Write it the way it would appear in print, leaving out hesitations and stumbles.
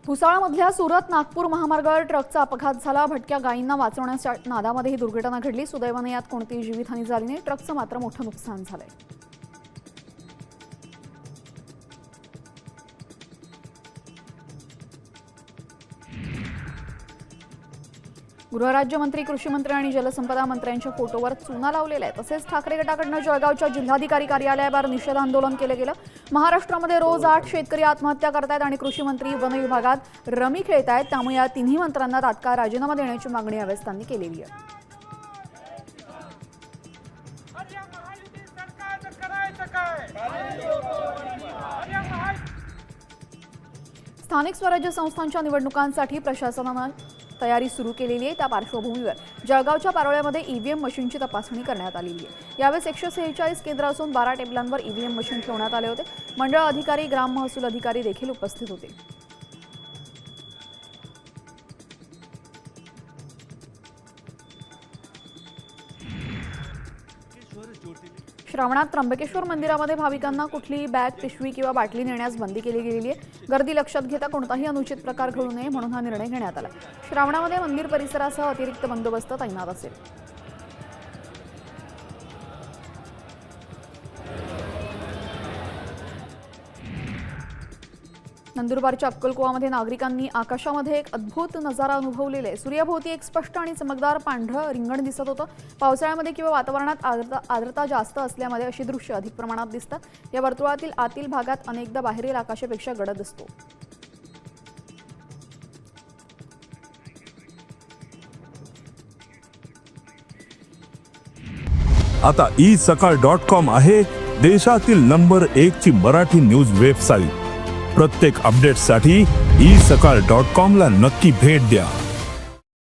भुसावळमधल्या सुरत नागपूर महामार्गावर ट्रकचा अपघात झाला। भटक्या गायींना वाचवण्याच्या नादामध्ये ही दुर्घटना घडली। सुदैवाने यात कोणतीही जीवितहानी झाली नाही। ट्रकचं मात्र मोठं नुकसान झालंय। गृहराज्यमंत्री, कृषी मंत्री आणि जलसंपदा मंत्र्यांच्या फोटोवर चुना लावलेला आहे। तसेच ठाकरे गटाकडून जळगावच्या जिल्हाधिकारी कार्यालयाबाहेर निषेध आंदोलन केले गेलं। महाराष्ट्रामध्ये रोज 8 शेतकरी आत्महत्या करतायत आणि कृषी मंत्री वन विभागात रमी खेळतायत। त्यामुळे या तिन्ही मंत्र्यांना तात्काळ राजीनामा देण्याची मागणी यावेळी त्यांनी केलेली आहे। स्थानिक स्वराज्य संस्थांच्या निवडणुकांसाठी प्रशासनाने तयारी सुरू केलेली आहे। त्या पार्श्वभूमीवर जळगावच्या पारोळ्यामध्ये ईव्हीएम मशीनची तपासणी करण्यात आलेली आहे। यावेळी 146 केंद्र असून 12 टेबलांवर ईव्हीएम मशीन ठेवण्यात आले होते। मंडळ अधिकारी, ग्राम महसूल अधिकारी देखील उपस्थित होते। श्रावणात त्र्यंबकेश्वर मंदिरामध्ये भाविकांना कुठलीही बॅग, पिशवी किंवा बाटली नेण्यास बंदी केली गेलेली आहे। गर्दी लक्षात घेता कोणताही अनुचित प्रकार घडू नये म्हणून हा निर्णय घेण्यात आला। श्रावणामध्ये मंदिर परिसरासह अतिरिक्त बंदोबस्त तैनात असेल। नंदुरबारच्या अक्कलकुवामध्ये नागरिकांनी आकाशामध्ये एक अद्भुत नजारा अनुभवलेला आहे। सूर्याभोवती एक स्पष्ट आणि चमकदार पांढरं रिंगण दिसत होतं। पावसाळ्यामध्ये किंवा वातावरणात आर्द्रता जास्त असल्यामध्ये अशी दृश्य अधिक प्रमाणात दिसतात। या वर्तुळातील आतील भागात अनेकदा बाहेरील आकाशापेक्षा गडद असतो। आता isakal.com आहे देशातील नंबर 1 ची मराठी न्यूज वेबसाईट। प्रत्येक अपडेटसाठी isakal.com ला नक्की भेट द्या।